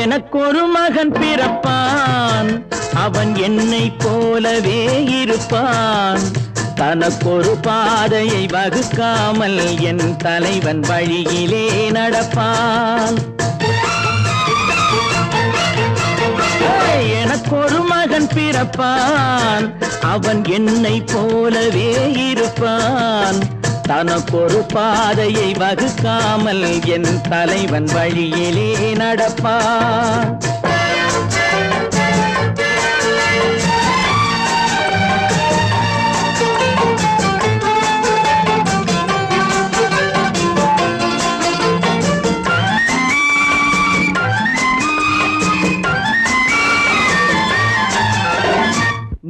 எனக்கொரு மகன் பிறப்பான், அவன் என்னை போலவே இருப்பான். தனக்கொரு பாதையை வகுக்காமல் என் தலைவன் வழியிலே நடப்பான். எனக்கொரு மகன் பிறப்பான், அவன் என்னை போலவே இருப்பான். தனக்கொரு பாதையை வகுக்காமல் என் தலைவன் வழியிலே நடப்பான்.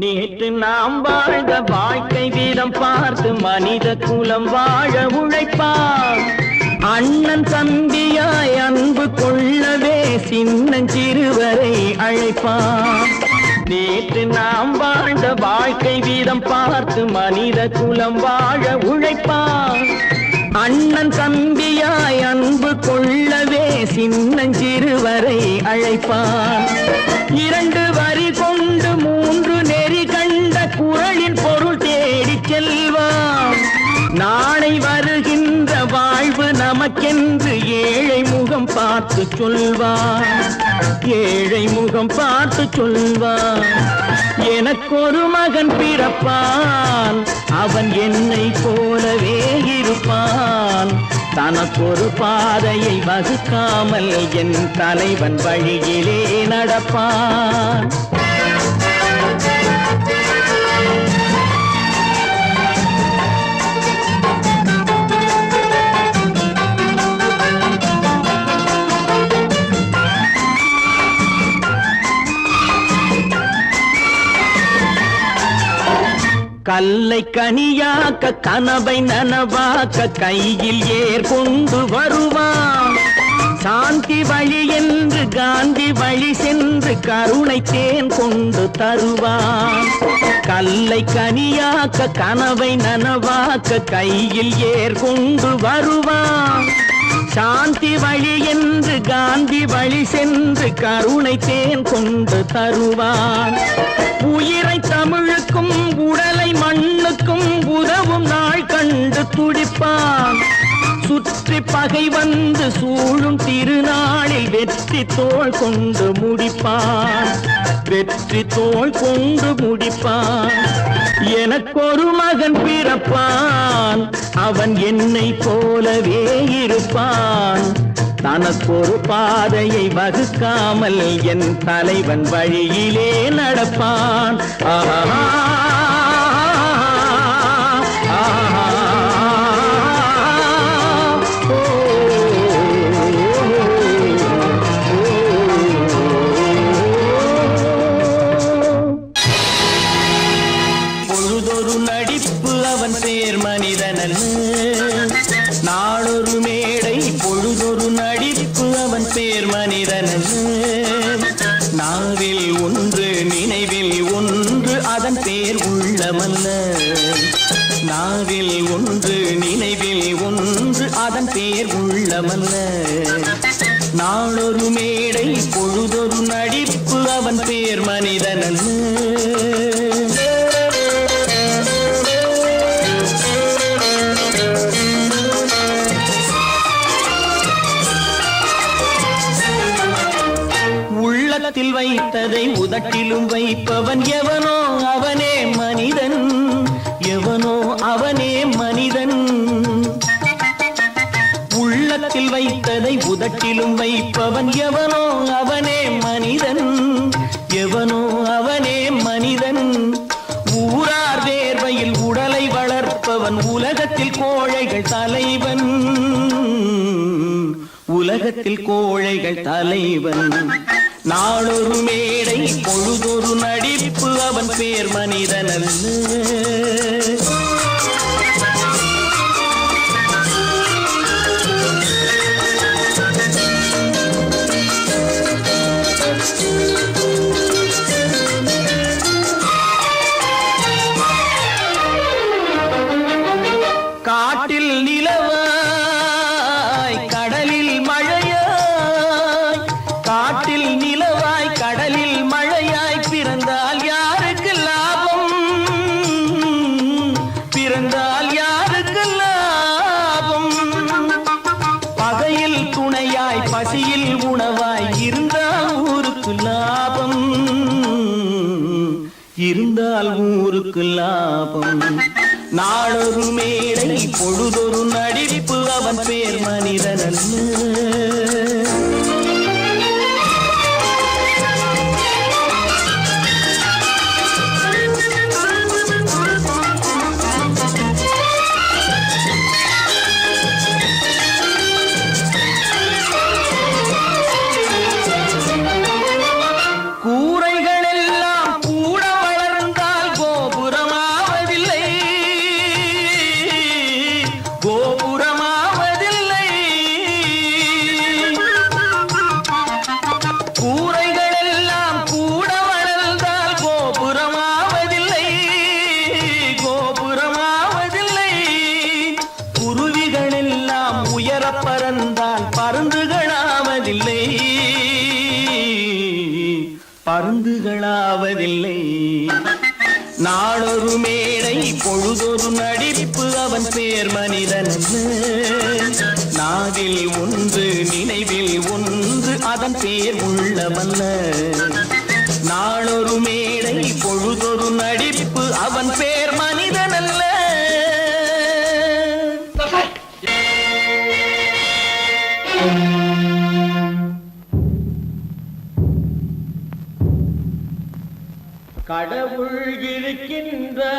நேற்று நாம் வாழ்ந்த வாழ்க்கை வீதம் பார்த்து மனித குலம் வாழ உழைப்பான். அண்ணன் தம்பியாய் அன்பு கொள்ளவே சின்னஞ்சிறுவரை அழைப்பான். நேற்று நாம் வாழ்ந்த வாழ்க்கை வீதம் பார்த்து மனித குலம் வாழ உழைப்பான். அண்ணன் தம்பியாய் அன்பு கொள்ளவே சின்னஞ்சிறுவரை அழைப்பான். இரண்டு வரி கொண்டு மூன்று நெறி கண்ட குறளின் பொருள் தேடி செல்வான். நாளை வருகின்ற வாழ்வு நமக்கென்று ஏழை முகம் பார்த்து சொல்வான். ஏழை முகம் பார்த்து சொல்வான். எனக்கொரு மகன் பிறப்பான், அவன் என்னை போலவே இருப்பான். தனக்கொரு பாதையை வகுக்காமல் என் தலைவன் வழியிலே நடப்பான். கல்லை கனியாக்க கனவை நனவாக்க கையில் ஏற்கொண்டு வருவான். சாந்தி வழி என்று காந்தி வழி சென்று கருணை தேன் கொண்டு தருவான். கல்லை கனியாக்க கனவை நனவாக்க கையில் ஏற்கொண்டு வருவான். சாந்தி வழி என்று காந்தி வழி சென்று கருணை தேன் கொண்டு தருவான். உயிரை தமிழுக்கும் உடலை மண்ணுக்கும் உதவும் நாள் கண்டு துடிப்பான். சுற்றி பகை வந்து சூழும் திருநாளில் வெற்றி தோள் கொண்டு முடிப்பான். வெற்றி தோள் கொண்டு முடிப்பான். எனக்கொரு மகன் பிறப்பான், அவன் என்னை போலவே இருப்பான். தனக்கொரு பாதையை வகுக்காமல் என் தலைவன் வழியிலே நடப்பான். ஆஹா பொழுதொரு நடிப்பு அவன் பேர் மனிதனன். நாளொரு மேடை பொழுதொரு நடிப்பு அவன் பேர் மனிதனன். நாவில் ஒன்று நினைவில் ஒன்று அதன் பேர் உள்ளமல்ல. நாவில் ஒன்று நினைவில் ஒன்று அதன் பேர் உள்ளமல்ல. நாளொரு மேடை பொழுதொரு நடிப்பு அவன் பேர் மனிதனன். உள்ளத்தில் வைத்ததை உதட்டிலும் வைப்பவன் எவனோ அவனே மனிதன். எவனோ அவனே மனிதன். உள்ளத்தில் வைத்ததை உதட்டிலும் வைப்பவன் எவனோ அவனே மனிதன். எவனோ அவனே மனிதன். ஊரார் வேர்வையில் உடலை வளர்ப்பவன் உலகத்தில் கோழைகள் கோழைகள் தலைவன், உலகத்தில் கோழைகள் தலைவன். நாளொரு மேடை பொழுதொரு நடிப்பு, அவன் பேர் மனிதன் அல்ல. காட்டில் நிலவாய் கடலில் மழையாய், காட்டில் நிலவாய் கடலில் மழையாய் பிறந்தால் யாருக்கு லாபம், பிறந்தால் யாருக்கு லாபம். பகையில் துணையாய் பசியில் உணவாய் இருந்தால் ஊருக்கு லாபம், இருந்தால் ஊருக்கு லாபம். நாளொரு மேடை பொழுதொரு நடிப்பு, அவன் பேர் மனிதன் அல்ல. பறந்தால் பருந்துகளாவதில்லை, பருந்துகளாவதில்லை. நாளொரு மேடை பொழுதொரு நடிப்பு, அவன் பேர் மனிதன். நாவில் ஒன்று நினைவில் ஒன்று, அதன் பேர் உள்ளமல்ல. நாளொரு மேடை பொழுதொரு நடிப்பு, அவன் பேர் மனிதன் அல்ல. கடவுள் இருக்கின்றார்,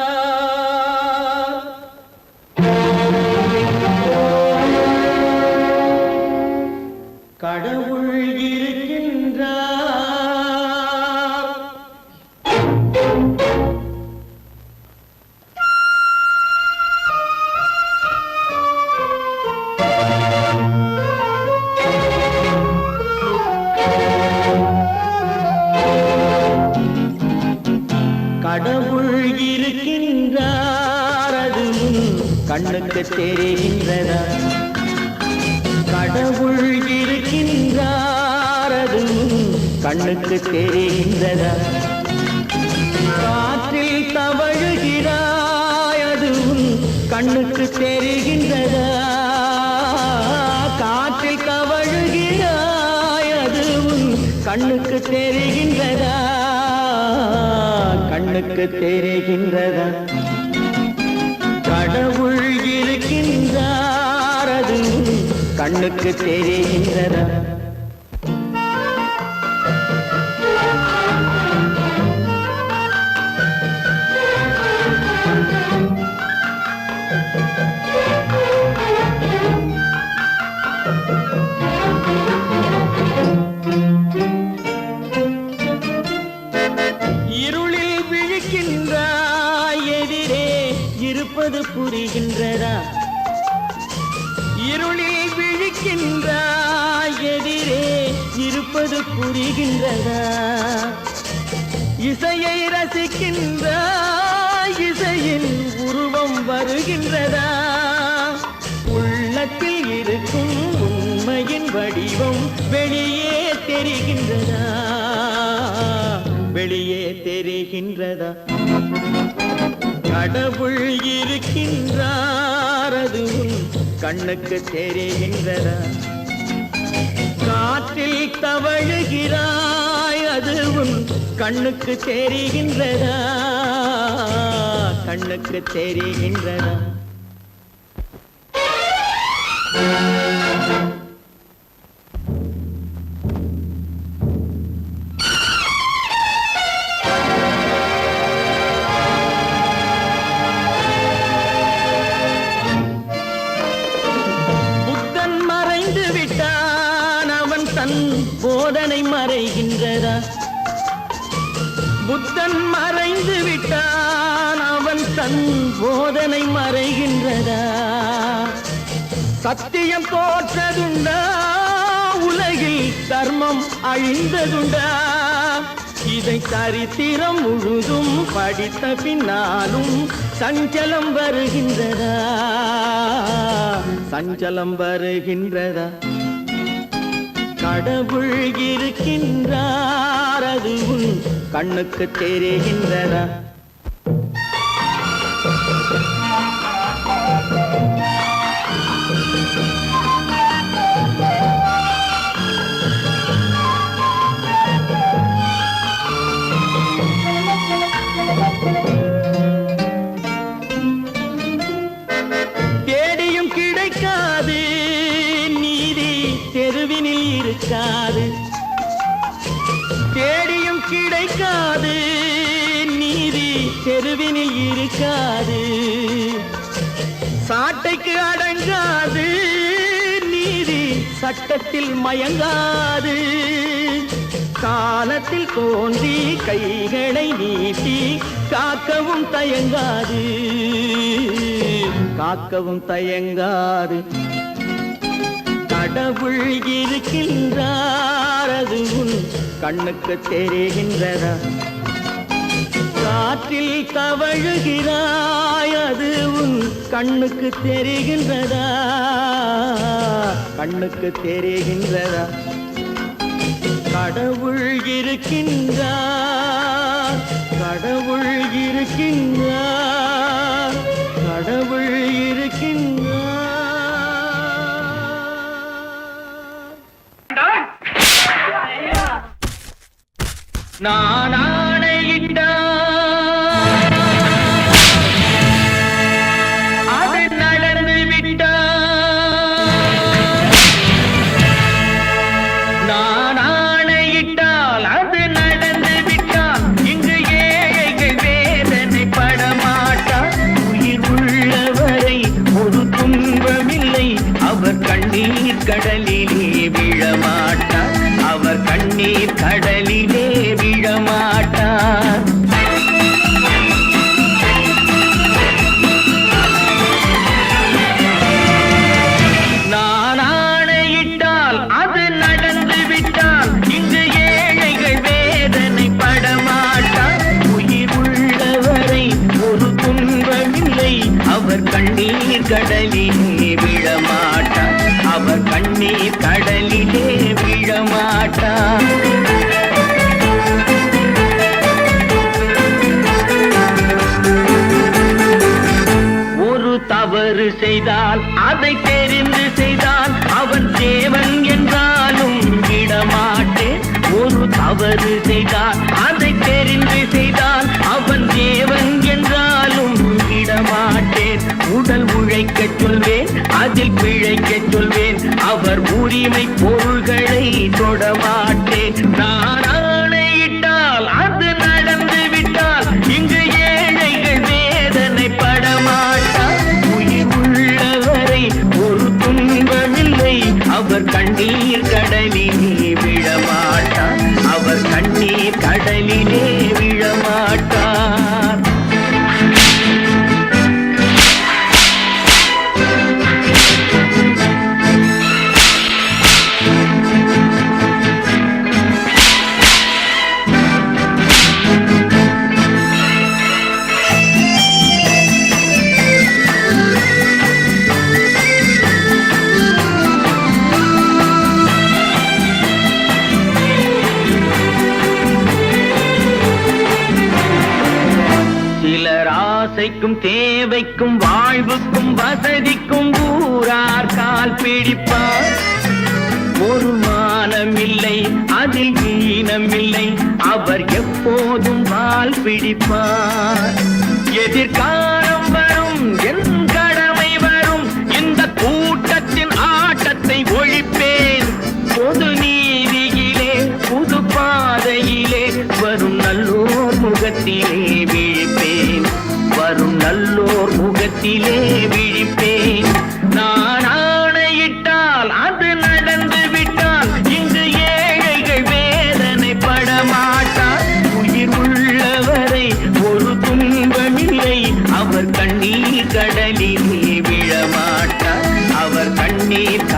கடவுள் இருக்கின்றார். கடவுள் இருக்கின்றார், அது கண்ணுக்கு தெரிகின்றதா? கடவுள் இருக்கின்றார், அது கண்ணுக்கு தெரிகின்றதா? காற்றில் தவழுகிறாய், அது கண்ணுக்கு தெரிகின்றதா? காற்றில் தவழுகிறாய், அது கண்ணுக்கு தெரிகின்றதா? கண்ணுக்கு தெரிகின்றதா? கடவுள் இருக்கின்றார், அது கண்ணுக்கு தெரிகின்றதா? இருளில் விழிக்கின்றாய், எதிரே இருப்பது புரிகின்றதா? இருளில் விழிக்கின்றாய், எதிரே இருப்பது புரிகின்றதா? இசையை ரசிக்கின்றாய், இசையின் உருவம் வருகின்றதா? உள்ளத்தில் இருக்கும் உண்மையின் வடிவம் வெளியே தெரிகின்றதா? வெளியே தெரிகின்றதா? கடவுள் இருக்கின்றார், அது கண்ணுக்கு தெரிகின்றதா? காற்றில் தவழுகிறாய், அது கண்ணுக்கு தெரிகின்றதா? கண்ணுக்கு தெரிகின்றதா? தன் போதனை மறைகின்றதா? புத்தன் மறைந்து விட்டான், அவன் தன் போதனை மறைகின்றதா? சத்தியம் தோற்றதுண்டா? உலகில் தர்மம் அழிந்ததுண்டா? இதை சரித்திரம் முழுதும் படித்த பின்னாலும் சஞ்சலம் வருகின்றதா? சஞ்சலம் வருகின்றதா? கடவுள் இருக்கின்றார், அது உன் கண்ணுக்கு தெரிகின்றதா? தேடியும் கிடைக்காது நீதி, தெருவினில் இருக்காது. தேடியும் கிடைக்காது நீதி, தெருவினில் இருக்காது. சாட்டைக்கு அடங்காது நீதி, சட்டத்தில் மயங்காது. காலத்தில் தோன்றி கைகளை நீட்டி காக்கவும் தயங்காது, காக்கவும் தயங்காது. கடவுள் இருக்கின்றார், அது உன் கண்ணுக்கு தெரிகின்றதா? காற்றில் தவழுகிறாய், அது உன் கண்ணுக்கு தெரிகின்றதா? கண்ணுக்கு தெரிகின்றதா? கடவுள் இருக்கின்றார், கடவுள் இருக்கின்றார், கடவுள் இருக்கின்றார். நான் ஆணையிட்டார், அது நடந்து விட்டார். நான் ஆணையிட்டால் அது நடந்து விட்டால், இங்கு ஏழைகள் வேதனை படமாட்டார். உயிர் உள்ளவரை ஒரு துன்பமில்லை, அவர் கண்ணீர் கடலிலே விழமாட்டார். அவர் கண்ணீர் கடலிலே விழமாட்டார். நான் ஆணையிட்டால் அது நடந்து விட்டால், இங்கு ஏழைகள் வேதனை படமாட்டார். உயிர் உள்ளவரை ஒரு துன்பமில்லை, அவர் கண்ணீர் கடலிலே விழமாட்டார். அவர் கண்ணீர் கடலிலே விழமாட்டார். ஒரு தவறு செய்தால் அதை தெரிந்து செய்தால், அவன் தேவன் என்றாலும் விடமாட்டேன். ஒரு தவறு செய்தால் அதை தெரிந்து செய்தால், அவன் தேவன் என்றாலும் விடமாட்டேன். உடல் உழைக்கச் சொல்வேன், அதில் பிழைக்கச் சொல்வேன், அவர் உரிமை பொருள்களை தொடமாட்டேன். நான் ஆணையிட்டால் அது நடந்து விட்டால், இங்கு ஏழைகள் வேதனை படமாட்டார். உயிர் உள்ளவரை ஒரு துன்பமில்லை, அவர் கண்ணீர் கடலிலே விழமாட்டார். அவர் கண்ணீர் கடலிலே விழமாட்டார். ஆசைக்கும் தேவைக்கும் வாழ்வுக்கும் வசதிக்கும் ஊரார் கால் பிடிப்பார். ஒரு மானமில்லை, அதில் ஈனமில்லை, அவர் எப்போதும் வால் பிடிப்பார். எதிர்காலம் வரும், என் கடமை வரும், இந்த கூட்டத்தின் ஆட்டத்தை ஒழிப்பேன். பொது நீதியிலே புது பாதையிலே வரும் நல்லோர் முகத்திலே விழிப்பேன். வரும் நல்லோர் முகத்திலே விழிப்பேன். நான் ஆணையிட்டால் அது நடந்து விட்டால், இங்கு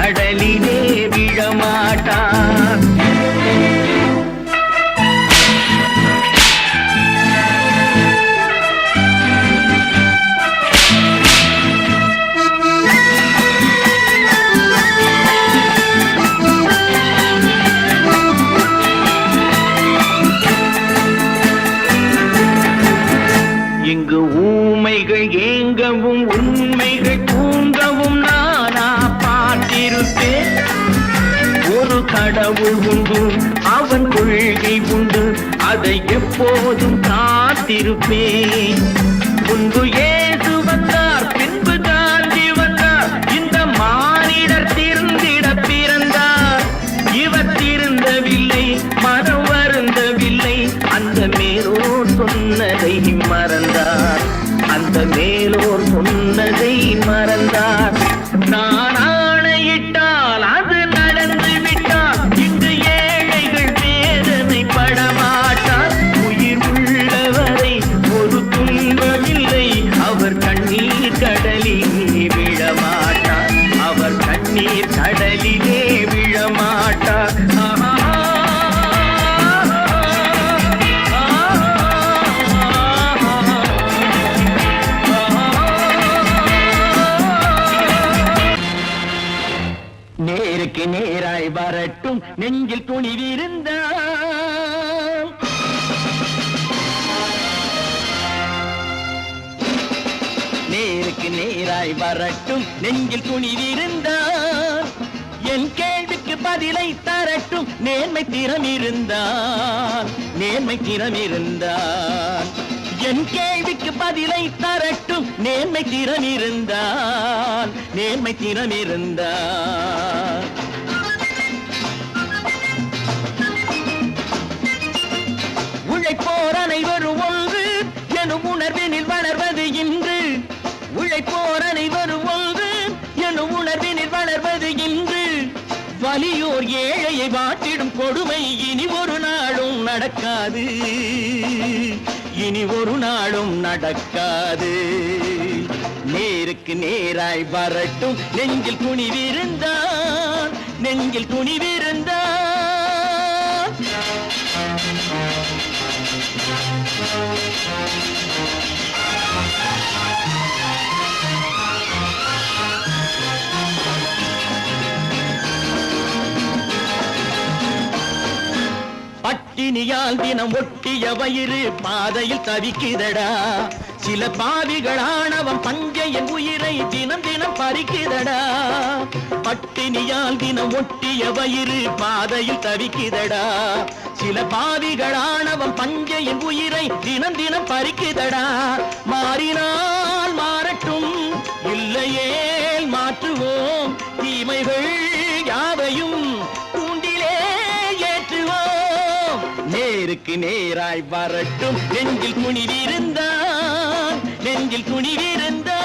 கடலிலே விழமாட்டார். இங்கு ஊமைகள் ஏங்கவும் உண்மைகள் தூங்கவும் நானா பார்த்திருப்பேன். ஒரு கடவுள் உண்டு, அவன் கொள்கை உண்டு, அதை எப்போதும் காத்திருப்பேன். முன்பு ஏசு வந்தார், பின்பு காந்தி வந்தார், இந்த மானிடர் திருந்திட பிறந்தார். இவர் திருந்தவில்லை, மனம் வருந்தவில்லை, அந்த மேலோர் சொன்னதை மறந்தார். அந்த மேலோர் சொன்னதை மறந்தார். நான் ஆணையிட்டால் அது நடந்து விட்டால் இங்கு ஏழைகள் வேதனை படமாட்டார். உயிர் உள்ளவரை ஒரு துன்பமில்லை, அவர் கண்ணீர் கடலிலே விழமாட்டார். அவர் கண்ணீர் கடலிலே விழமாட்டார். நேருக்கு நேராய் வரட்டும், நெஞ்சில் துணிவிருந்தால். நேருக்கு நேராய் வரட்டும், நெஞ்சில் துணிவிருந்தால். என் கேள்விக்கு பதிலை தரட்டும், நேர்மை திறம் இருந்தால். நேர்மை திறம் இருந்தால் என் கேள்விக்கு பதிலை தரட்டும், நேர்மை திறம் இருந்தால். நேர்மை திறம் இருந்தால் உழைப்போர் அனைவரும் ஒன்று எனும் உணர்வினில் வளர்வது இன்று. உழைப்போர் அனைவரும் ஒன்று எனும் உணர்வினில் வளர்வது இன்று. வலியோர் ஏழையை வாட்டிடும் கொடுமை இனி ஒரு நாளும் நடக்காது. இனி ஒரு நாளும் நடக்காது. நேருக்கு நேராய் வரட்டும், நெஞ்சில் துணிவிருந்தால். நெஞ்சில் துணிவிருந்தால் பட்டினியால் தினம் ஒட்டிய வயிறு பாதையில் தவிக்குதடா. சில பாவிகளானவன் பஞ்சையின் உயிரை தினம் தினம் பறிக்குதடா. பட்டினியால் தினம் ஒட்டிய வயிறு பாதையில் தவிக்குதடா. சில பாவிகளானவன் பஞ்சையின் உயிரை தினம் தினம் பறிக்குதடா. மாறினால் மாறட்டும், இல்லையே மாற்றுவோம். தீமைகள் யாவையும் தூண்டிலே ஏற்றுவோம். நேருக்கு நேராய் வரட்டும், நெஞ்சில் துணிவிருந்தால். நெஞ்சில் துணிவிருந்தால்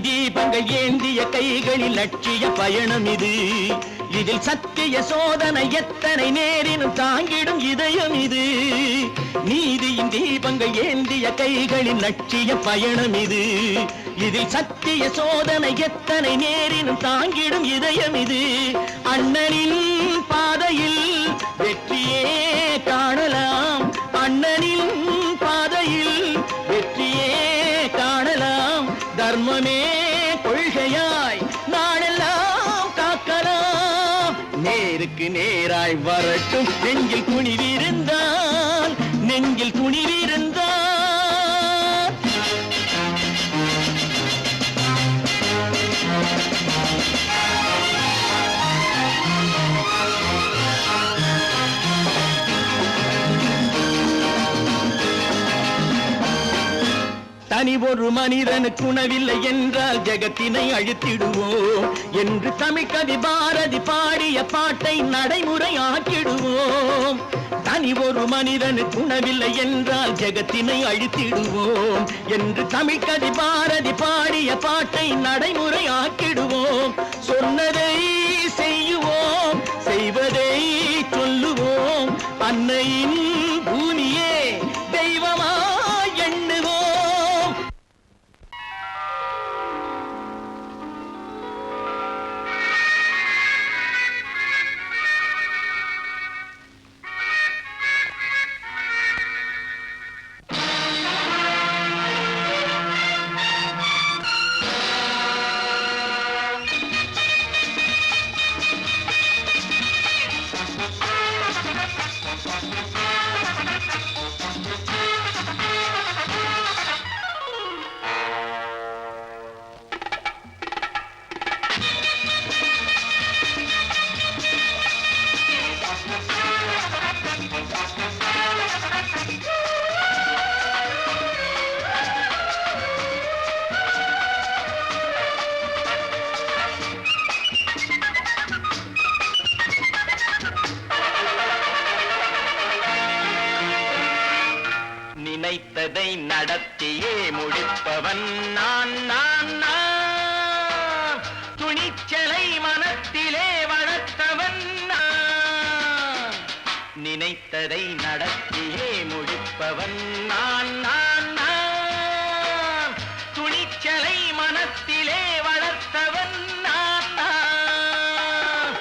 தீபங்கள் ஏந்திய கைகளில் லட்சிய பயணம் இது. இதில் சத்திய சோதனை எத்தனை நேரினும் தாங்கிடும் இதயம் இது. நீதியின் தீபங்கள் ஏந்திய கைகளில் லட்சிய பயணம் இது. இதில் சத்திய சோதனை எத்தனை நேரினும் தாங்கிடும் இதயம் இது. அண்ணனின் பாதையில் வெற்றியே காணலாம். அண்ணனின் பாதையில் வெற்றியே காணலாம். தர்மமே கொள்கையாய் நாடெல்லாம் காக்கலாம். நேருக்கு நேராய் வரட்டும், நெஞ்சில் துணிவிருந்தால். நெஞ்சில் துணிவிருந்தால் தனி ஒரு மனிதனுக்கு உணவில்லை என்றால் ஜெகத்தினை அழித்திடுவோம் என்று தமிழ் கவி பாரதி பாடிய பாட்டை நடைமுறையாக்கிடுவோம். தனி ஒரு மனிதனுக்கு உணவில்லை என்றால் ஜெகத்தினை அழித்திடுவோம் என்று தமிழ் கவி பாரதி பாடிய பாட்டை நடைமுறையாக்கிடுவோம். சொன்னதை செய்யுவோம், செய்வதை சொல்லுவோம், அன்னையின் பூமியே தெய்வமா எண்ணுவோம். நினைத்ததை நடத்தியே முடிப்பவன் நான் நான் நான். துணிச்சலை மனத்திலே வளர்த்தவன் நான். நினைத்ததை நடத்தியே முடிப்பவன் நான் நான் நான். துணிச்சலை மனத்திலே வளர்த்தவன் நான் நான்.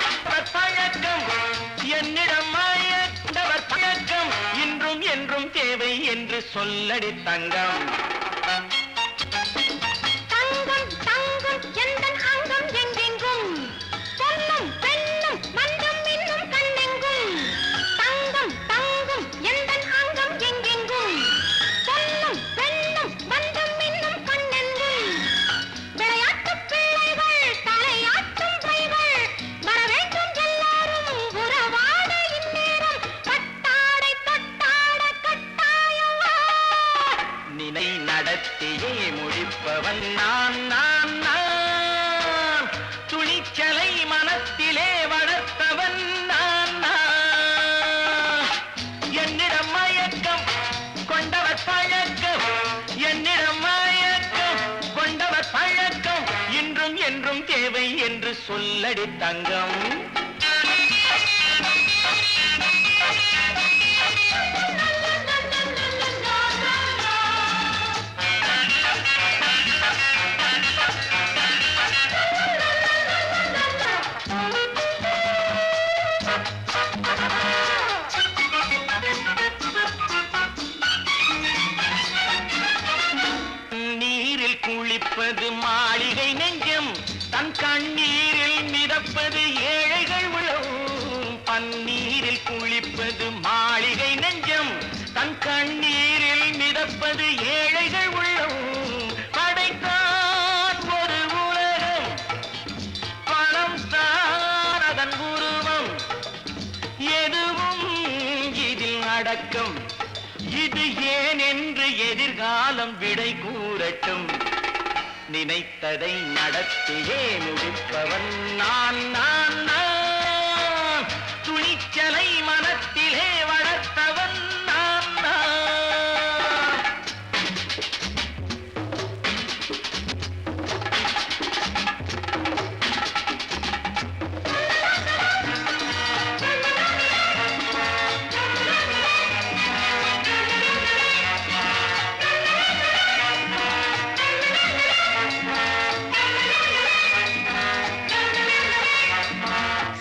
பழக்கம் என்னிடம் மாயவர் பழக்கம் இன்றும் என்றும் தேவை என்று சொல்லடி தங்கம். தங்கம் தங்கம் எந்தன் அங்கம் எங்கெங்கும் பொன்னும் பெண்ணும் மந்தம் இன்னும் கண்ணெங்கும். தங்கம் தங்கம் எந்தன் அங்கம் எங்கெங்கும் பொன்னும் பெண்ணும் மந்தம் இன்னும் கண்ணெங்கும். விளையாட்டு பிள்ளைகள் தலையாட்டும் பைகள் வர வேண்டும் எல்லாரும் உறவாட இந்நேரம் கட்டாடை தொட்டாட கட்டாயவா. நினை நடத்தியே முடிப்பவன் நான் நான் நான். துணிச்சலை மனத்திலே வளர்த்தவன் நான் நான். என்னிடம் மயக்கம் கொண்டவர் பழக்கம், என்னிடம் மயக்கம் கொண்டவர் பழக்கம் இன்றும் என்றும் தேவை என்று சொல்லடி தங்கம். நீரில் குளிப்பது மாளிகை நெஞ்சம், தன் கண்ணீரில் மிதப்பது ஏழைகள் உளம். பன்னீரில் குளிப்பது மாளிகை நெஞ்சம், தன் கண்ணீரில் மிதப்பது ஏழைகள் உள்ளம். படைத்தான் ஒரு உலகம், பணம் தான் அதன் உருவம், எதுவும் இதில் அடக்கம். இது ஏன் என்று எதிர்காலம் விடை கூறட்டும். நினைத்ததை நடத்தியே முடிப்பவன் நான் நான் நான். துணிச்சலை மனத்திலே வளர்த்தவன் நான் நான்.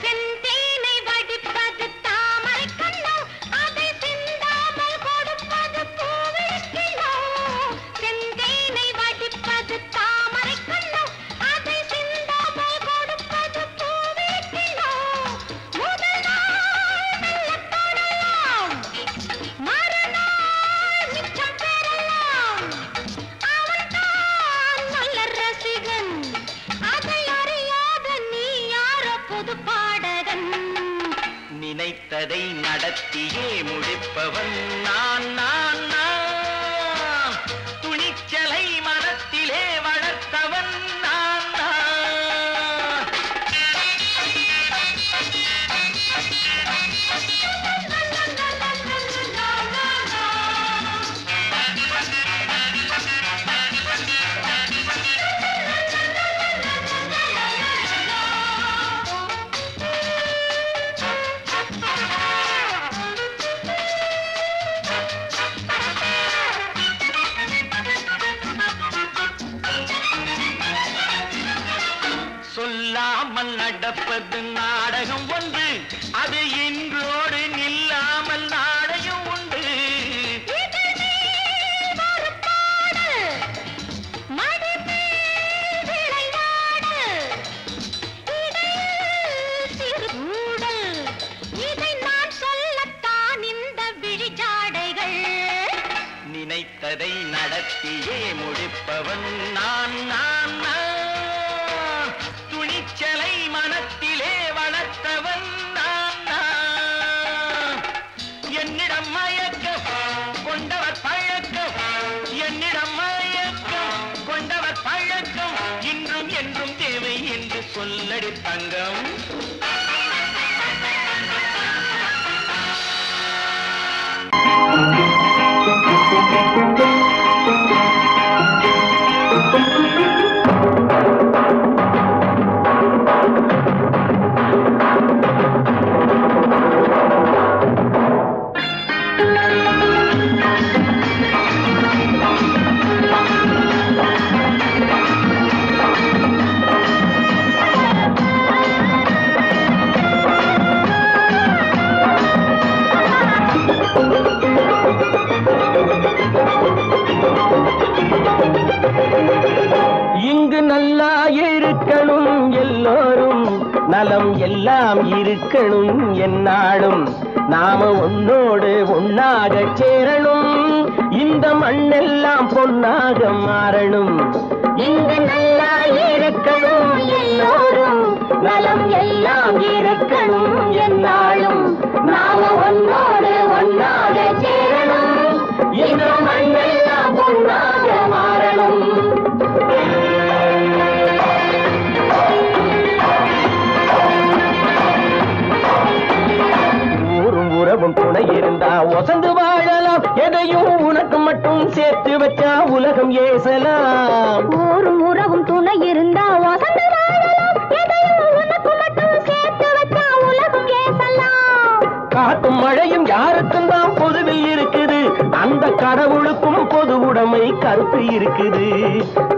செந்தேனை வடிப்பது தாமரை கண்ணோ, அதை சிந்தாமல் கொடுப்பது பூவிழிக்கிழோ. செந்தேனை வடிப்பது தாமரை கண்ணோ, அதை சிந்தாமல் கொடுப்பது பூவிழிக்கிழோ. முதல் நாள் மெல்லத் தொடலாம், மறுநாள் மிச்சம் பெறலாம். அவன்தான் நல்ல ரசிகன், அதை அறியாத நீ யாரோ புது பாடகன். நினைத்ததை நடத்தியே முடிப்பவன் நான் நான் நான். துணிச்சலை சொல்லாமல் நடப்பது நாடகம் ஒன்று, அது இன்றோடு நில்லாமல் நாடையும் உண்டு. நினைத்ததை நடத்தியே முடிப்பவன் நான் நான் நான். துணிச்சலை மனத்திலே வளர்த்தவன் நான் நான். என்னிடம் மயக்கம் கொண்டவர் பழக்கம், என்னிடம் மயக்கம் கொண்டவர் பழக்கம், இன்றும் என்றும் தேவை என்று சொல்லடி தங்கம். இங்கு நல்லா இருக்கணும் எல்லோரும், நலம் எல்லாம் இருக்கணும் என்னாலும். நாம ஒன்னோடு ஒன்னாக சேரணும், இந்த மண்ணெல்லாம் பொன்னாக மாறணும். இங்கு நல்லா இருக்கணும் எல்லோரும், நலம் எல்லாம் இருக்கணும் என்னாலும். நாம ஒன்னோடு ஒன்னாக சேரணும், இந்த மண்ணெல்லாம் பொன்னாக மாறணும். ஊரும் உறவும் துணை இருந்தா ஒசந்து வாழலாம், எதையும் உனக்கு மட்டும் சேர்த்து வச்சா உலகம் ஏசலாம். ஊரும் உறவும் துணை இருந்தா வசந்து வாழலாம், எதையும் உனக்கு மட்டும் சேர்த்து வச்சா உலகம் ஏசலாம். காத்தும் மழையும் யாருக்கும் தான் பொதுவில் இருக்குது, அந்த கடவுளுக்கும் பொது உடைமை கருத்து இருக்குது.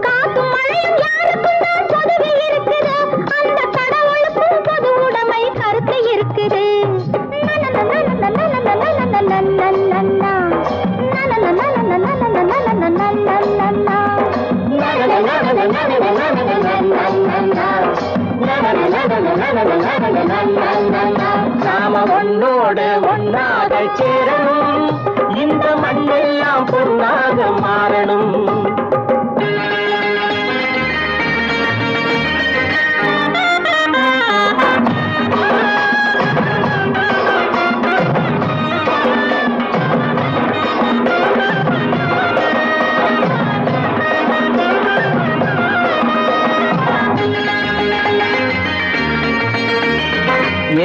காத்தும் மழையும் யாருக்கும் தான் பொதுவில் இருக்குது, அந்த கடவுளுக்கும் பொது உடைமை கருத்து இருக்குது. நாம ஒன்னோடு ஒன்னாக சேரணும், இந்த மண்ணெல்லாம் பொன்னாக மாறணும்.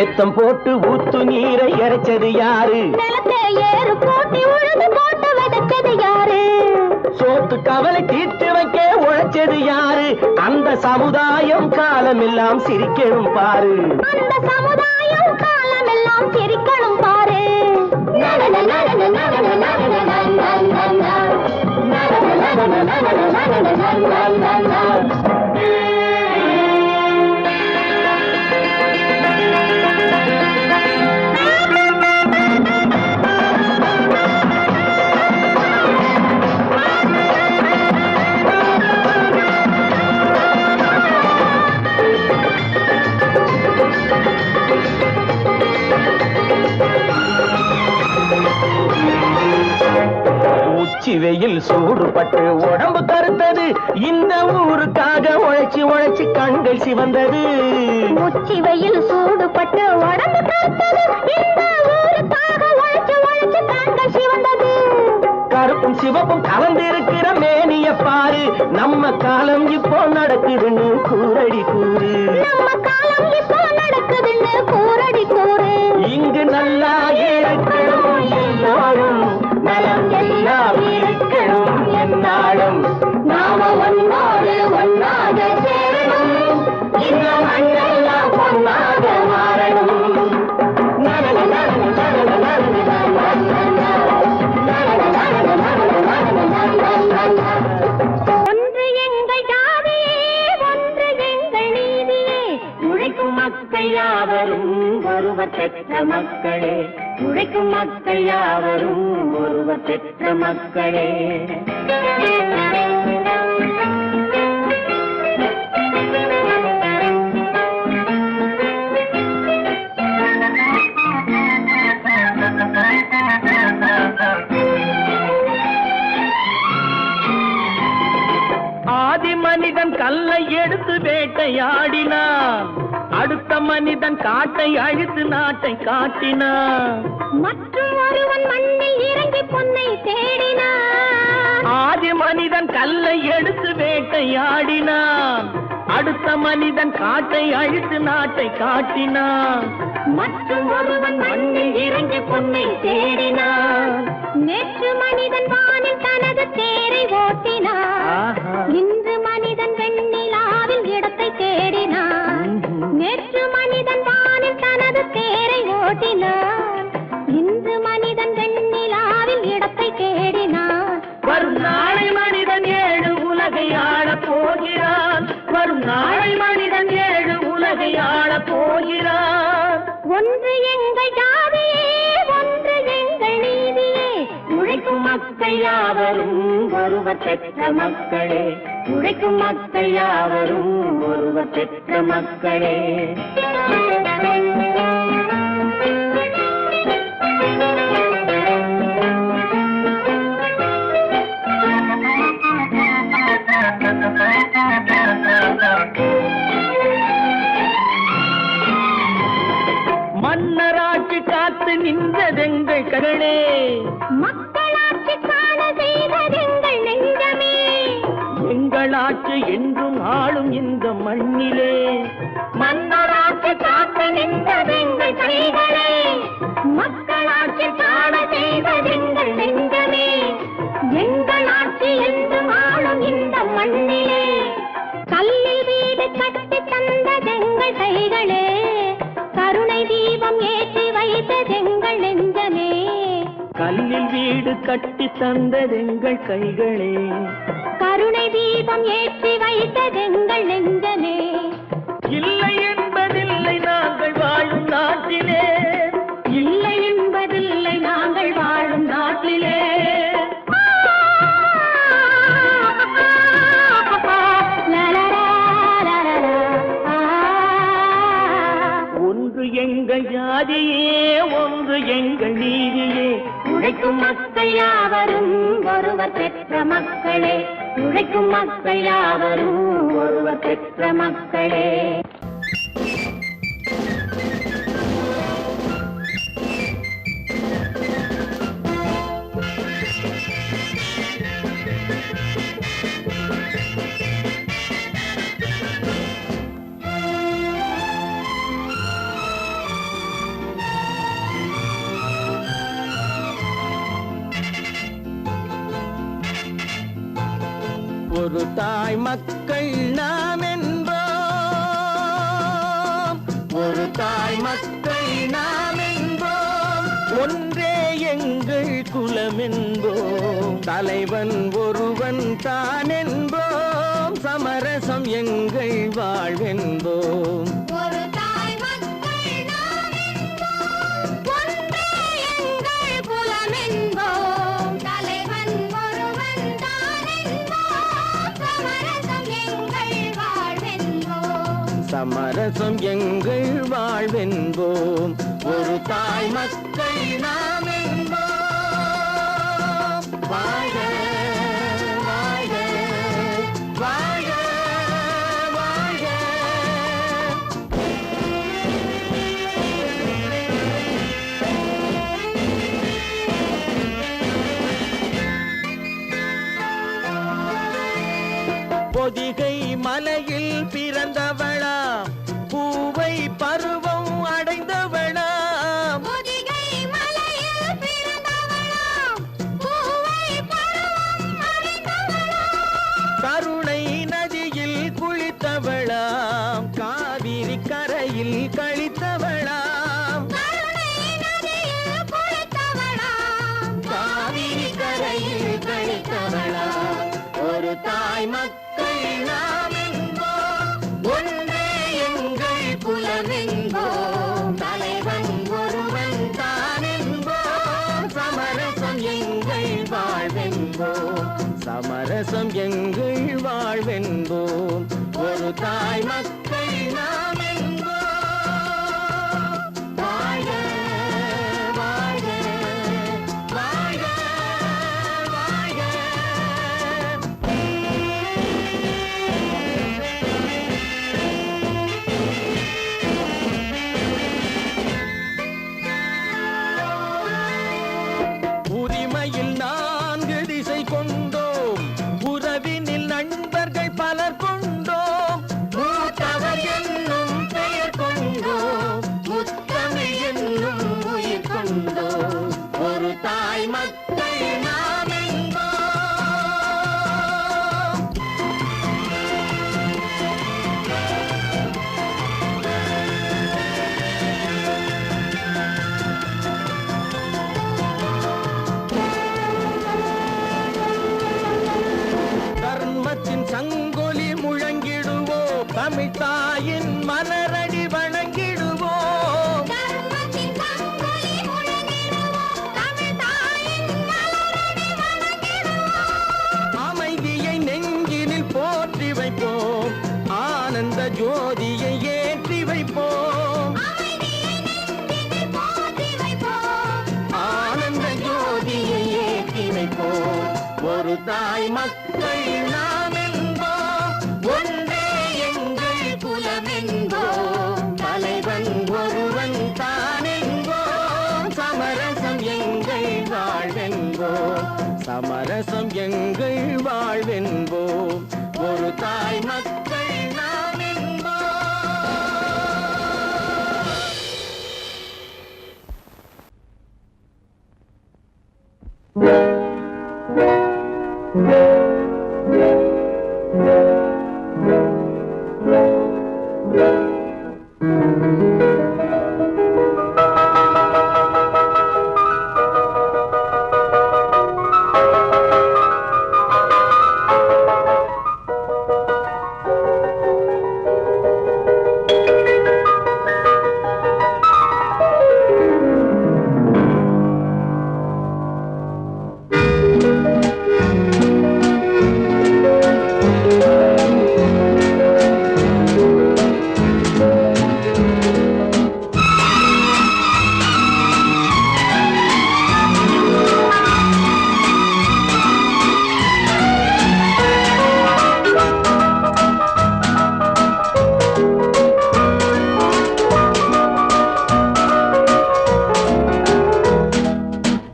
ஏத்தம் போட்டு ஊத்து நீரை இறைச்சது யாரு? நிலத்தை ஏறு போட்டி உழுது போட்டு விதைச்சது யாரு? சோத்து கவலை தீர்த்து வைக்க உழைச்சது யாரு? அந்த சமுதாயம் காலமெல்லாம் சிரிக்கணும் பாரு. அந்த சமுதாயம் காலமெல்லாம் சிரிக்கணும் பாரு. உச்சி வெயில் சூடுபட்டு உடம்பு கருத்தது, இந்த ஊருக்காக உழைச்சி உழைச்சி கண்கள் சிவந்தது. உச்சி வெயில் சூடுபட்டு உடம்பு கருத்தது, இந்த ஊருக்காக உழைச்சி உழைச்சி கண்கள் சிவந்தது. கருப்பும் சிவப்பும் கலந்திருக்கிற மேனிய பாரு, நம்ம காலம் இப்போ நடக்குதுன்னு கூரடி கூறு. நம்ம காலம் இப்போ நடக்குதுன்னு கூரடி கூறு. இங்கு நல்லா இருக்கணும் எல்லாரும், நலம் எல்லாம் இருக்கணும் என்னாலும். நாம ஒன்னோடு ஒன்னாக சேரணும், இந்த மண்ணெல்லாம் பொன்னாக மாறணும். ஒன்று எங்கள் ஜாதி, ஒன்று எங்கள் நீதி. மக்கள் யாவரும் ஒருவர் பெற்ற மக்களே, உழைக்கும் மக்கள் யாவரும் ஒருவர் பெற்ற மக்களே. ஆதி மனிதன் கல்லை எடுத்து வேட்டையாடினான், அடுத்த மனிதன் காட்டை அழித்து நாட்டை காட்டினான். மற்றும் ஒருவன் மண்ணில் இறங்கி பொன்னை தேடினான். ஆதி மனிதன் கல்லை எடுத்து வேட்டையாடினான், அடுத்த மனிதன் காட்டை அழித்து நாட்டை காட்டினான். மற்றும் ஒருவன் மண்ணில் இறங்கி பொன்னை தேடினான். நேற்று மனிதன் வானில் தனது தேரை ஓட்டினான், இன்று மனிதன் வெண்ணிலாவில் இடத்தை தேடினான். நேற்று மனிதன் வானில் தனது தேரை ஓட்டினான், இன்று மனிதன் வெண்ணிலாவில் இடத்தை தேடினான். வரும் நாளை மனிதன் 7 உலகை ஆளப் போகிறான், வரும் நாளை மனிதன் 7 உலகை ஆளப் போகிறான். ஒன்று எங்கள் ஜாதியே, ஒன்று எங்கள் நீதியே, உழைக்கும் மக்கள் யாவரும் ஒருவர் பெற்ற மக்களே, உழைக்கும் மக்கள் யாவரும் ஒருவர் பெற்ற மக்களே. மன்னராட்சி காத்து நின்றதெங்கள் கரணே, மக்களாட்சி காண செய்ததெங்கள் நெஞ்சமே. எங்களாட்சி என்றும் ஆளும் இந்த மண்ணிலே, மன்னராட்சி காத்து நின்றதெங்கள் கைகளே, மக்களாட்சி காண செய்ததெங்கள் நெஞ்சமே. எங்களாட்சி என்றும் ஆளும் இந்த மண்ணிலே, கல்லில் வீடு கட்டி தந்ததெங்கள் கைகளே, கருணை தீபம் ஏற்றி வைத்ததெங்கள் நெஞ்சமே. கல்லில் வீடு கட்டி தந்ததெங்கள் கைகளே, கருணை தீபம் ஏற்றி வைத்ததெங்கள் நெஞ்சமே. இல்லை என்பதில்லை நாங்கள் வாழும் நாட்டிலே, இல்லை என்பதில்லை நாங்கள் வாழும் நாட்டிலே. ஒன்று எங்கள் ஜாதியே, ஒன்று எங்கள் நீதியே, உழைக்கும் மக்கள் யாவரும் ஒருவர் பெற்ற மக்களே, உழைக்கும் மக்கள் யாவரும் ஒருவர் பெற்ற மக்களே. ஒரு தாய் மக்கள் நாம் என்போம், ஒரு தாய் மக்கள் நாம் என்போம், ஒன்றே எங்கள் குலம் என்போம், தலைவன் ஒருவன் தான் என்போம், சமரசம் எங்கள் வாழ்வென்போம். ஒரு தாய் மக்கள் நாம் என்போம், ஒன்றே எங்கள் குலம் என்போம், தலைவன் ஒருவன் தான் என்போம், சமரசம் எங்கள் வாழ்வென்போம். சமரசம் எங்கள் வாழ்வென்போம். ஒரு தாய் மக்கள் நாம் என்போம். வாழ்க வாழ்க வாழ்க வாழ்க. பொதிகை மலையில் பிறந்தவளா, பூவை பருவம் அடைந்தவளா, பொதிகை மலையில் பிறந்தவளாம், பூவை பருவம் அடைந்தவளாம். கருணை நதியில் குளித்தவளாம், காவிரி கரையில் கழித்தவளாம், கருணை நதியில் குளித்தவளாம், காவிரி கரையில் கழித்தவளாம். ஒரு தாய் மக்கள் நாம் என்போம், ஒன்றே எங்கள் குலம் குலமென்போம் தலைவன் ஒருவன் தான் என்போம் சமரசம் எங்கள் வாழ்வென்போம் சமரசம் எங்கள் வாழ்வென்போம் ஒரு தாய் மக்கள் நாம் என்போம் வாழ்க வாழ்க வாழ்க வாழ்க. உரிமையில் 4 திசை கொண்டோம் உறவினில் நண்பர்கள் பலர் கொண்டோம் மூத்தவர் என்னும் பெயர் கொண்டோம் முத்தமிழ் என்னும் உயிர் கொண்டோம் ஒரு தாய் மக்கள் நாம் என்போம். தர்மத்தின் சங்கொலி முழங்கிடுவோம் தமிழ் தாயின் மலரடி வணங்கிடுவோம் அமைதியை நெஞ்சினில் போற்றி வைப்போம் ஆனந்த ஜோதியை ஏற்றி வைப்போம் ஆனந்த ஜோதியை ஏற்றி வைப்போம் ஒரு தாய் மக்கள் நாம் என்போம் ஒன்றே எங்கள் குலமென்போம் தலைவன் ஒருவன் தான் என்போம் சமரசம் எங்கள் வாழ்வென்போம் சமரசம் எங்கள் வாழ்வென்போம் ஒரு தாய் மக்கள் நாம்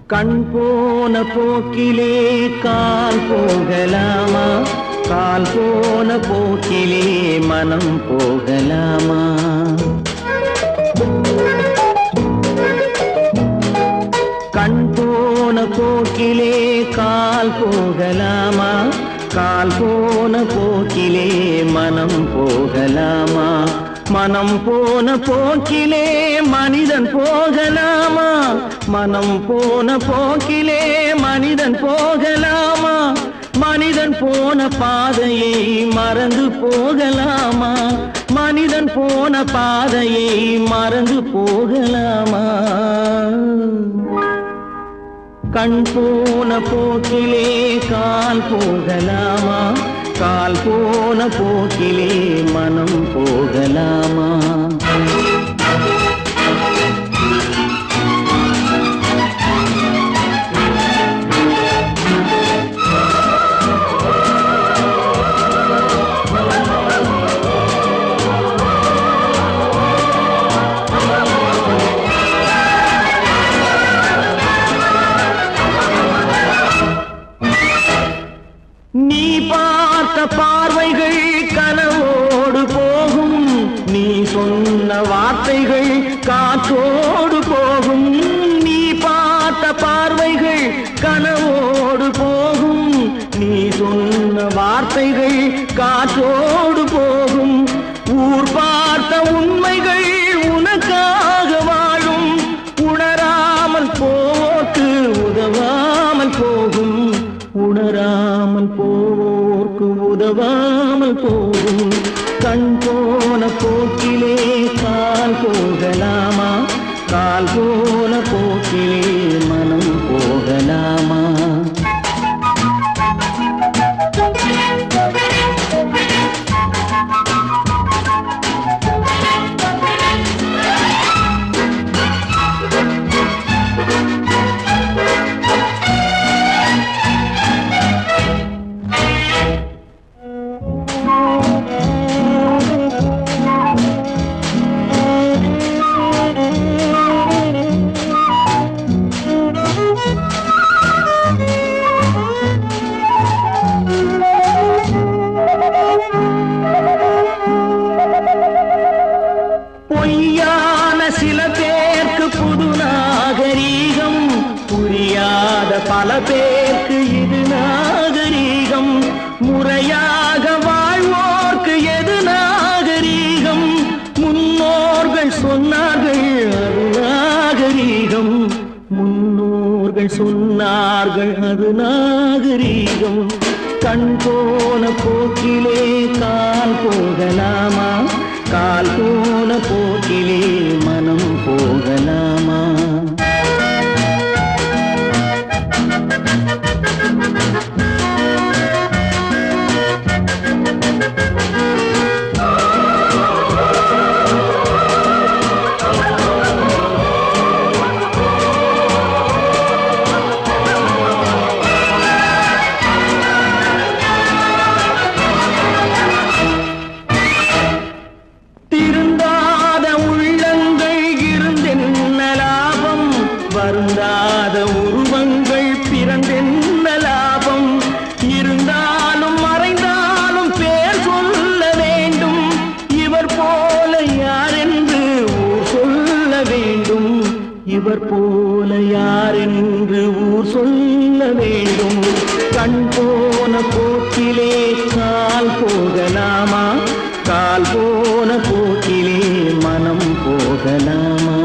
கண் போன போக்கிலே கால் போகலாமா கால் போன போக்கிலே மனம் போகலாமா கண் போன போக்கிலே கால் போகலாமா கால் போன போக்கிலே மனம் போகலாமா மனம் போன போக்கிலே மனிதன் போகலாமா மனம் போன போக்கிலே மனிதன் போகலாமா மனிதன் போன பாதையை மறந்து போகலாமா மனிதன் போன பாதையை மறந்து போகலாமா கண் போன போக்கிலே கால் போகலாமா கால் போன போக்கிலே மனம் போகலாமா நீ பார்த்த பார்வைகள் கனவோடு போகும் நீ சொன்ன வார்த்தைகள் காற்றோடு போகும் நீ பார்த்த பார்வைகள் கனவோடு போகும் நீ சொன்ன வார்த்தைகள் காற்றோடு போகும் ஊர் பார்த்த உண்மைகள் உனக்காக வாழும் உணராமல் போக்கு உதவாமல் போகும் உணராமல் போர்க்கு உதவாமல் போகும் கண் போன போக்கிலே கால் கால் போகலாமா கால் போன போக்கிலே மனம் போகலாமா பொய்யான சில பேருக்கு புது நாகரீகம் புரியாத பல பேருக்கு இது நாகரீகம் முறையாக வாழ்வோர்க்கு எது நாகரீகம் முன்னோர்கள் சொன்னார்கள் அது நாகரீகம் முன்னோர்கள் சொன்னார்கள் அது நாகரீகம் கண் போன போக்கிலே கால் போகலாமா கால் போன போக்கிலே மனம் போகலாமா திருந்தாத உள்ளங்கள் இருந்தென்ன லாபம் வருந்தாத உருவங்கள் பிறந்தென்ன லாபம் இருந்தாலும் மறைந்தாலும் பேர் சொல்ல வேண்டும் இவர் போல யாரென்று ஊர் சொல்ல வேண்டும் இவர் போல யாரென்று ஊர் சொல்ல வேண்டும் கண் போன போக்கிலே கால் போகலாமா கால் போன போக்கிலே மனம் போகலாமா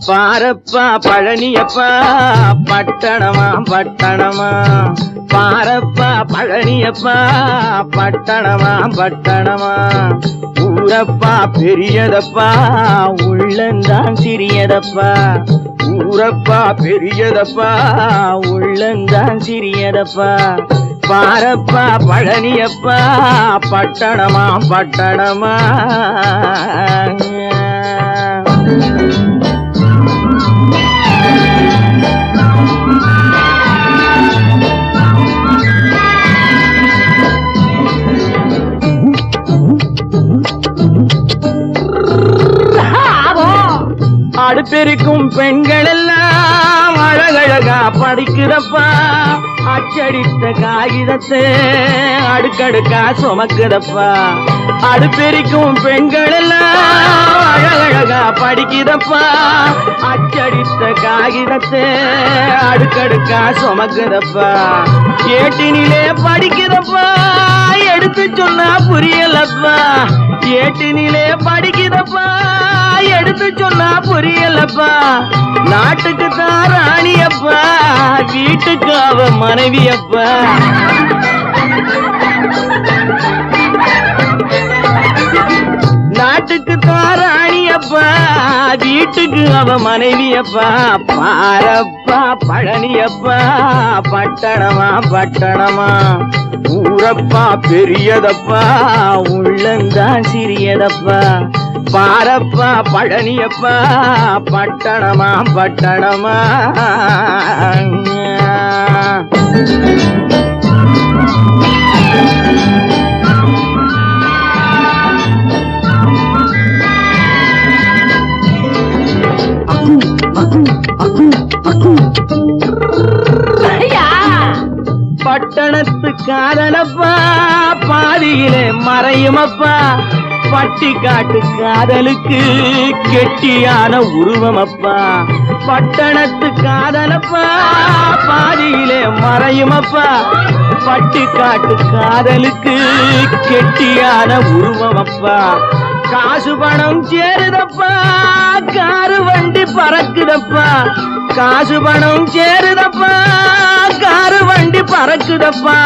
பாரப்பா பழனியப்பா பட்டணமா பட்டணமா பாரப்பா பழனியப்பா பட்டணமா பட்டணமா ஊரப்பா பெரியதப்பா உள்ளந்தான் சிறியதப்பா ஊரப்பா பெரியதப்பா உள்ளந்தான் சிறியதப்பா பாரப்பா பழனியப்பா பட்டணமா பட்டணமா அடுப்பெருக்கும் பெண்கள் எல்லாம் அழகழகா படிக்கிறப்பா அச்சடித்த காகிதத்தை அடுக்கடுக்கா சுமக்குதப்பா அடுப்பெருக்கும் பெண்கள் எல்லாம் அழகழகா படிக்கிறப்பா அச்சடித்த காகிதத்தை அடுக்கடுக்கா சுமக்குதப்பா ஏட்டினிலே படிக்கிறப்பா எடுத்து சொன்னா புரியலப்பா ஏட்டினிலே படிக்கிறப்பா எடுத்து சொன்னா புரியலப்பா நாட்டுக்கு தான் ராணியப்பா வீட்டுக்கு அவ மனைவியப்பா நாட்டுக்கு தான் ராணியப்பா வீட்டுக்கு அவ மனைவியப்பா பாரப்பா பழனியப்பா பட்டணமா பட்டணமா ஊரப்பா பெரியதப்பா உள்ளந்தான் சிறியதப்பா பாரப்பா பழனியப்பா பட்டணமா பட்டணமா பட்டணத்து காதலப்பா பாதியிலே மறையுமப்பா பட்டி காட்டு காதலுக்கு கெட்டியான உருவமப்பா பட்டணத்து காதலப்பா பாதியிலே மறையுமப்பா பட்டி காட்டு காதலுக்கு கெட்டியான உருவமப்பா காசு பணம் சேருதப்பா காரு வண்டி பறக்குதப்பா காசு பணம் சேருதப்பா காரு வண்டி பறக்குதப்பா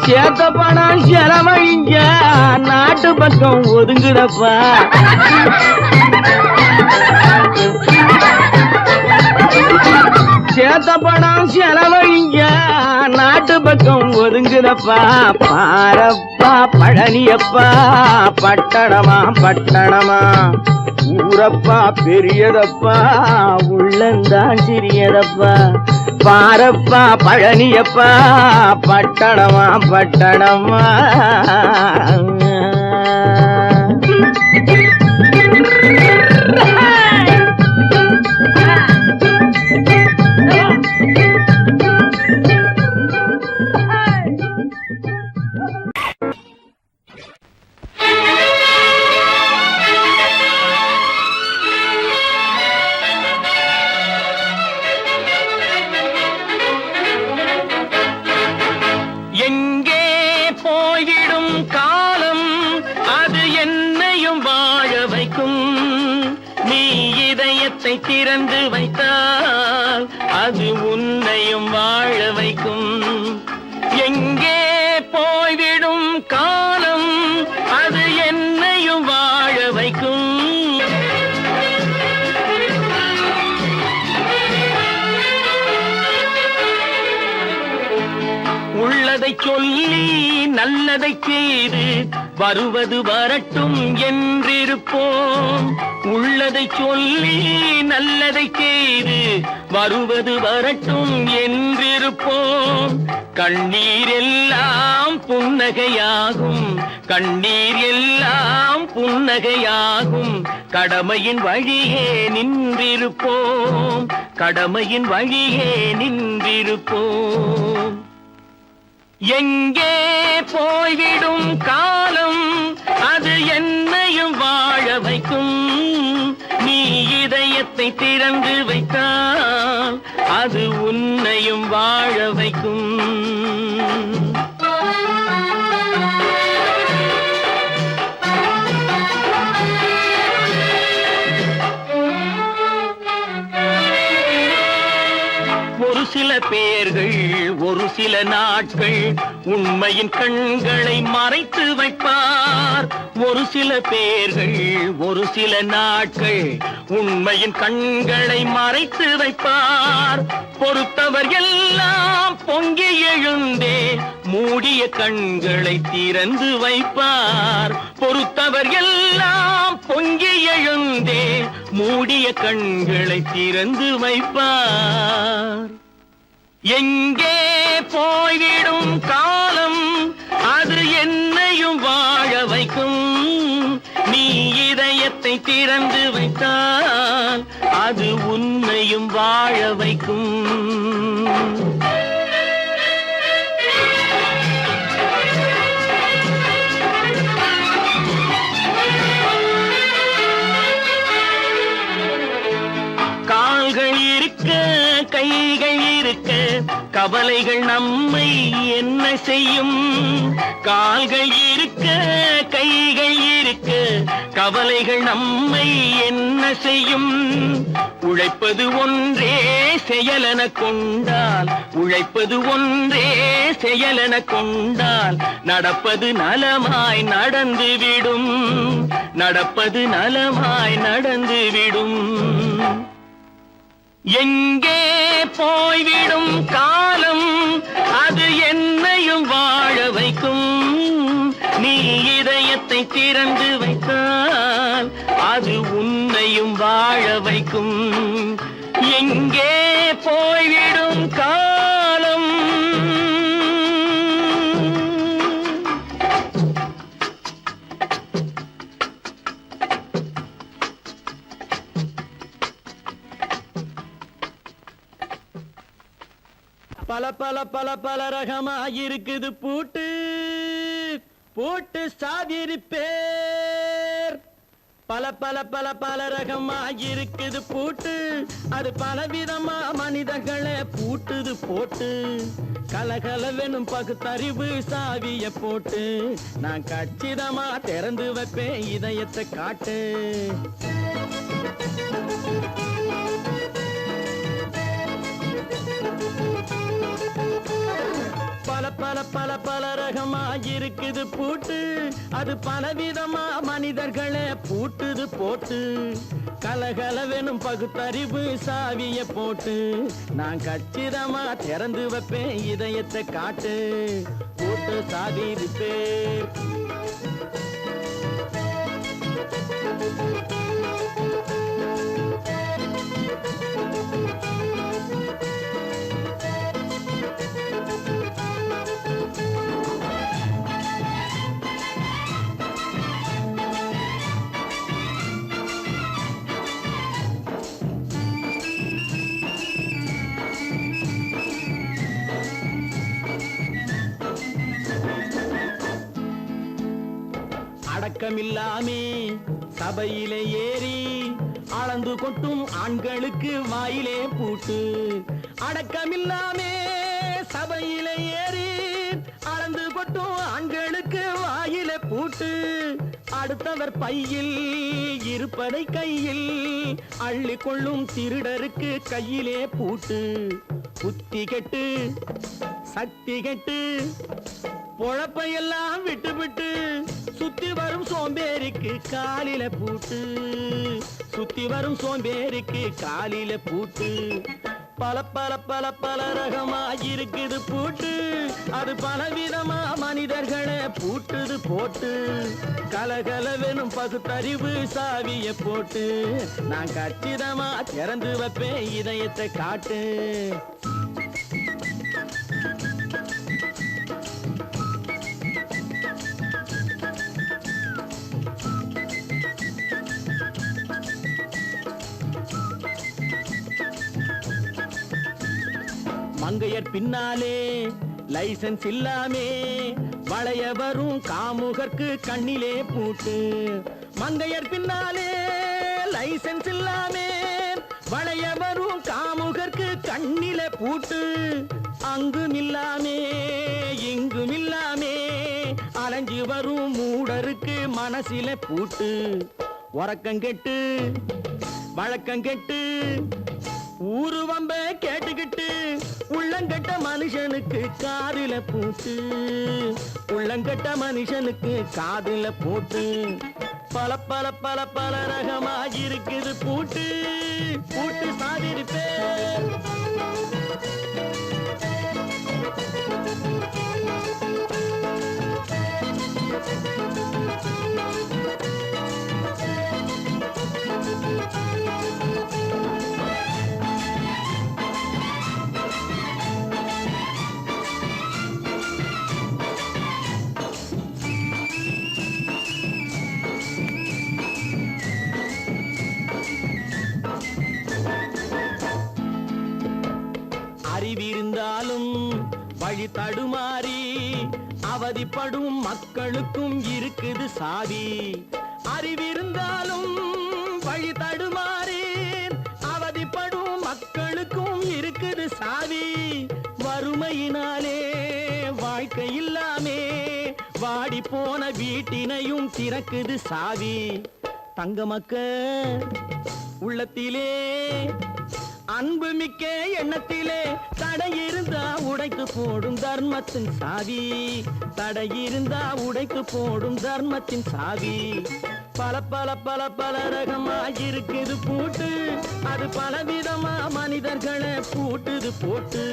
சேத்த பணம் செலவழிஞ்ச நாட்டு பக்கம் ஒதுங்குதப்பா சேத்த பணம் செலவழிஞ்ச நாட்டு பக்கம் ஒதுங்குதப்பா பாரப்பா பழனியப்பா பட்டணமா பட்டணமா ஊரப்பா பெரியதப்பா உள்ளந்தான் சிறியதப்பா பாரப்பா பழனியப்பா பட்டணமா பட்டணமா திறந்து வைத்தால் அது உன்னையும் வாழ வைக்கும் எங்கே போய்விடும் காலம் அது என்னையும் வாழ வைக்கும் உள்ளதை சொல்லி நல்லதை செய்து வருவது வரட்டும் என்றிருப்போம் உள்ளதை சொல்லி நல்லதை செய்து வருவது வரட்டும் என்றிருப்போம் கண்ணீர் எல்லாம் புன்னகையாகும் கண்ணீர் எல்லாம் புன்னகையாகும் கடமையின் வழியே நின்றிருப்போம் கடமையின் வழியே நின்றிருப்போம் எங்கே போய்விடும் காலம் அது என்னையும் வாழ வைக்கும் நீ இதயத்தை திறந்து வைத்தால் அது உன்னையும் வாழ வைக்கும் ஒரு சில பேர்கள் ஒரு சில நாட்கள் உண்மையின் கண்களை மறைத்து வைப்பார் ஒரு சில பேர்கள் ஒரு சில நாட்கள் உண்மையின் கண்களை மறைத்து வைப்பார் பொறுத்தவர் எல்லாம் பொங்கி எழுந்தே மூடிய கண்களை திறந்து வைப்பார் பொறுத்தவர் எல்லாம் பொங்கி எழுந்தே மூடிய கண்களை திறந்து வைப்பார் எங்கே போய்விடும் காலம் அது என்னையும் வாழ வைக்கும் நீ இதயத்தை திறந்து வைத்தால் அது உன்னையும் வாழ வைக்கும் கால்கள் இருக்க கைகள் இருக்க கவலைகள் நம்மை என்ன செய்யும் கால்கள் இருக்க கைகள் இருக்க இருக்க கவலைகள் நம்மை என்ன செய்யும்? உழைப்பது ஒன்றே செயலென கொண்டால், உழைப்பது ஒன்றே செயலென கொண்டால், நடப்பது நலமாய் நடந்துவிடும், நடப்பது நலமாய் நடந்துவிடும். எங்கே போய்விடும் காலம், அது என்னையும் வாழ வைக்கும். நீ இதயத்தை திறந்து வைத்தால், அது உன்னையும் வாழ வைக்கும். எங்கே போய்விடும் காலம். பல பல பல பல ரகமா இருக்குது பூட்டு, பூட்டு சாதிரி பேர். பல பல பல பல ரகமா இருக்குது பூட்டு, அது பலவிதமா மனிதர்களை பூட்டுது போட்டு. கலகலவெனும் பகுத்தறிவு சாவிய போட்டு, நான் கச்சிதமா திறந்து வைப்பேன் இதயத்தை காட்டு. பல பல பல பல ரகமா இருக்குது பூட்டு, அது பலவிதமா மனிதர்களை பூட்டுது போட்டு. கலகலவெனும் பகுத்தறிவு சாவிய போட்டு, நான் கச்சிதமா திறந்து வைப்பேன் இதயத்தை காட்டு. பூட்டு சாதிரி பேர். அடக்கமில்லாமே சபையிலே ஏறி அளந்து கொட்டும் ஆண்களுக்கு வாயிலே பூட்டு. அடக்கமில்லாமே சபையிலே ஏறி அளந்து கொட்டும் ஆண்களுக்கு வாயிலே பூட்டு. அடுத்தவர் பையில் இருப்பதை கையில் அள்ளி கொள்ளும் திருடருக்கு கையிலே பூட்டு. புத்தி கெட்டு சக்தி கெட்டு பொழப்பையெல்லாம் விட்டு விட்டு சுத்தி வரும் சோம்பேறிக்கு காலில பூட்டு, சுத்தி வரும் சோம்பேறிக்கு காலில பூட்டு. பல பல பல பல ரகமா இருக்குது பூட்டு, அது பலவிதமா மனிதர்களை பூட்டுது போட்டு. கலகலவெனும் பகுத்தறிவு சாவிய போட்டு, நான் கச்சிதமா திறந்து வைப்பேன் இதயத்தை காட்டு. மங்கையர் பின்னாலே லைசன்ஸ் இல்லாமே வளைய வரும் காமுகர்க்கு கண்ணிலே பூட்டு. மங்கையர் பின்னாலே லைசன்ஸ் இல்லாமே வளைய வரும் காமுகர்க்கு கண்ணிலே பூட்டு. அங்கும் இல்லாமே இங்கும் இல்லாமே அலைஞ்சு வரும் மூடருக்கு மனசிலே பூட்டு. உறக்கம் கெட்டு வழக்கம் கெட்டு ஊரு வம்ப கேட்டுக்கிட்டு உள்ளங்கட்ட மனுஷனுக்கு காதில பூட்டு, உள்ளங்கட்ட மனுஷனுக்கு காதில பூட்டு. பல பல பல பல ரகமா இருக்குது பூட்டு, பூட்டு சாதிரி பேர். அறிவிருந்தாலும் வழி தடுமாறி அவதிப்படும் மக்களுக்கும் இருக்குது சாவி. அறிவிருந்தாலும் வழி தடுமாறி அவதிப்படும் மக்களுக்கும் இருக்குது சாவி. வறுமையினாலே வாழ்க்கை இல்லாமே வாடி போன வீட்டினையும் திறக்குது சாவி. தங்கமக்க உள்ளத்திலே அன்பு மிக்க எண்ணத்திலே தடை இருந்தா உடைத்து போடும் தர்மத்தின் சாவி. தடை இருந்தா உடைத்து போடும் தர்மத்தின் சாவி. பல பல பல பல ரகமா இருக்குது பூட்டு, அது பலவிதமா மனிதர்களை பூட்டுது போட்டு.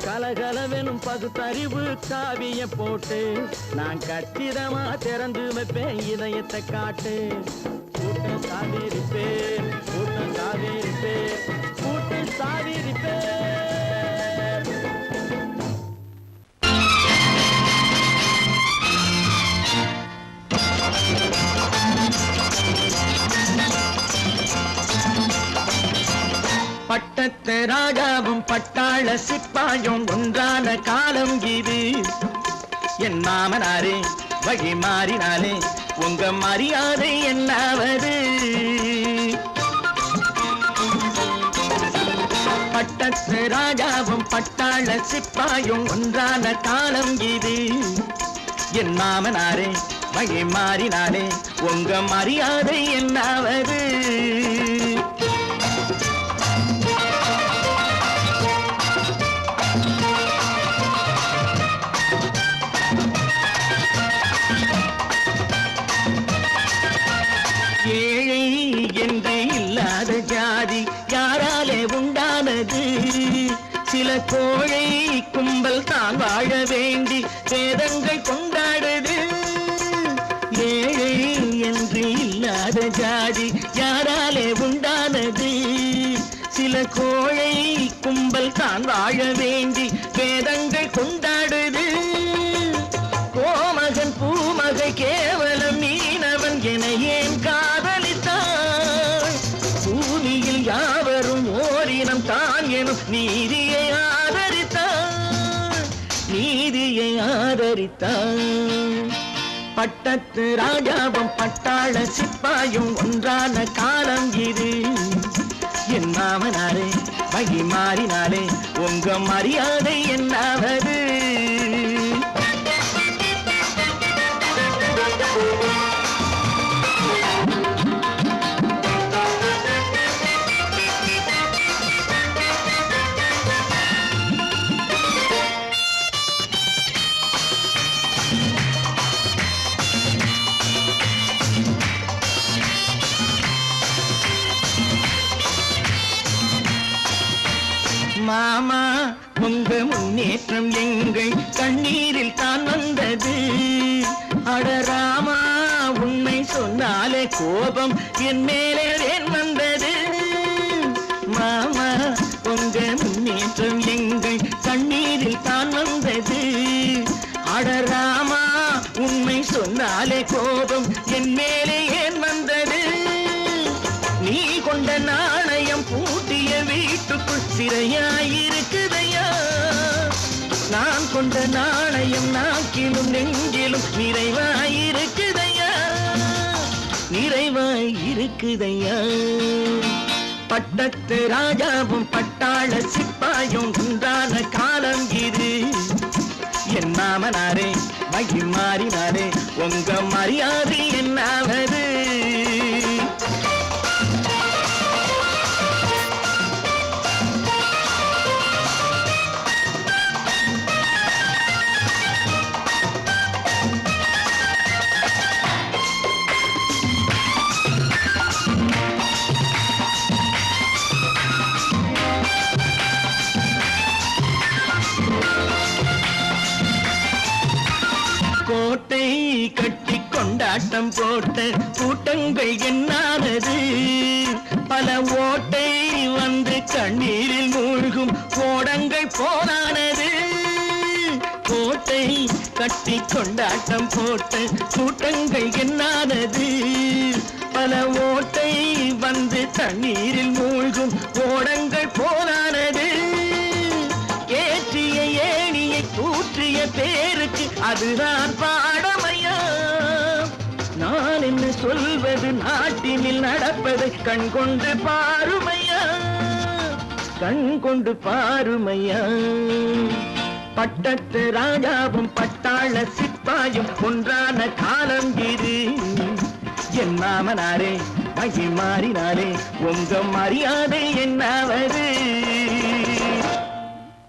கலகலவெனும் பகுத்தறிவு காவிய போட்டு நான் கச்சிதமா திறந்து வைப்பேன் இதயத்தை காட்டு. பூட்டு சாவிரிப்பேன், பூட்டு சாவிரிப்பேன், பூட்டு சாவிரிப்பேன். பட்டத்து ராஜாவும் பட்டாள சிப்பாயும் ஒன்றான காலம் இது. என் மாமனாரே வழி மாறினாலே உங்க மரியாதை என்னாவது? பட்டத்து ராஜாவும் பட்டாள சிப்பாயும் ஒன்றான காலம் இது. என் மாமனாரே வழி மாறினாலே உங்க மரியாதை என்னாவது? ஏழை என்று இல்லாத ஜாதி யாராலே உண்டானது? சில கோழை கும்பல் தான் வாழ வேண்டி வேதங்கள் கொண்டாடுது. ஏழை என்று இல்லாத ஜாதி யாராலே உண்டானது? சில கோழை கும்பல் தான் வாழ வேண்டி வேதங்கள் கொண்டாடுது. கோமகன் பூமகை கேவலம் மீனவன் என ஏன் காதலித்தான்? பூமியில் யாவரும் ஓரினம் தான் எனும் நீதியை ஆதரித்தான், நீதியை ஆதரித்தான். பட்டத்து ராஜாவும் பட்டாள சிப்பாயும் ஒன்றான காலம் இது. என் மாமனாரே வழி மாறினாலே உங்க மரியாதை என்னாவது? மாமா உங்க முன்னேற்றம் எங்கள் கண்ணீரில் தான் வந்தது. அடராமா உண்மை சொன்னாலே கோபம் என் மேலே ஏன் வந்தது? மாமா உங்க முன்னேற்றம் எங்கள் கண்ணீரில் தான் வந்தது. அடராமா உண்மை சொன்னாலே கோபம் என் மேலே ஏன் வந்தது? நீ கொண்ட நாணயம் பூட்டிய வீட்டுக்குள் சிறையாயிருக்குதையா? நான் கொண்ட நாணயம் நாக்கிலும் நெஞ்சிலும் நிறைவாயிருக்குதையா, நிறைவாயிருக்குதையா? பட்டத்து ராஜாவும் பட்டாள சிப்பாயும் உண்டான காலம் இது. என் மாமனாரே வழி மாறினாரே உங்க மரியாதை என்னாவது? கோட்டை கட்டி கொண்டாட்டம் போட்ட கூட்டங்கள் என்னானது? பல ஓட்டை வந்து கண்ணீரில் மூழ்கும் கோடங்கள் போனானது. கோட்டை கட்டி கொண்டாட்டம் போட்ட கூட்டங்கள் என்னானது? பல ஓட்டை வந்து தண்ணீரில் மூழ்கும் கோடங்கள் போனானது. ஏற்றிய ஏணியை தூற்றிய பேருக்கு அதுதான் பாடமையா? நான் என்ன சொல்வது? நாட்டினில் நடப்பதை கண் கொண்டு பாருமையா, கண் கொண்டு பாருமையா? பட்டத்து ராஜாவும் பட்டாள சிப்பாயும் ஒன்றான காலம் இது. என் மாமனாரே மகி மாறினாரே உங்க மரியாதை என்னாவது?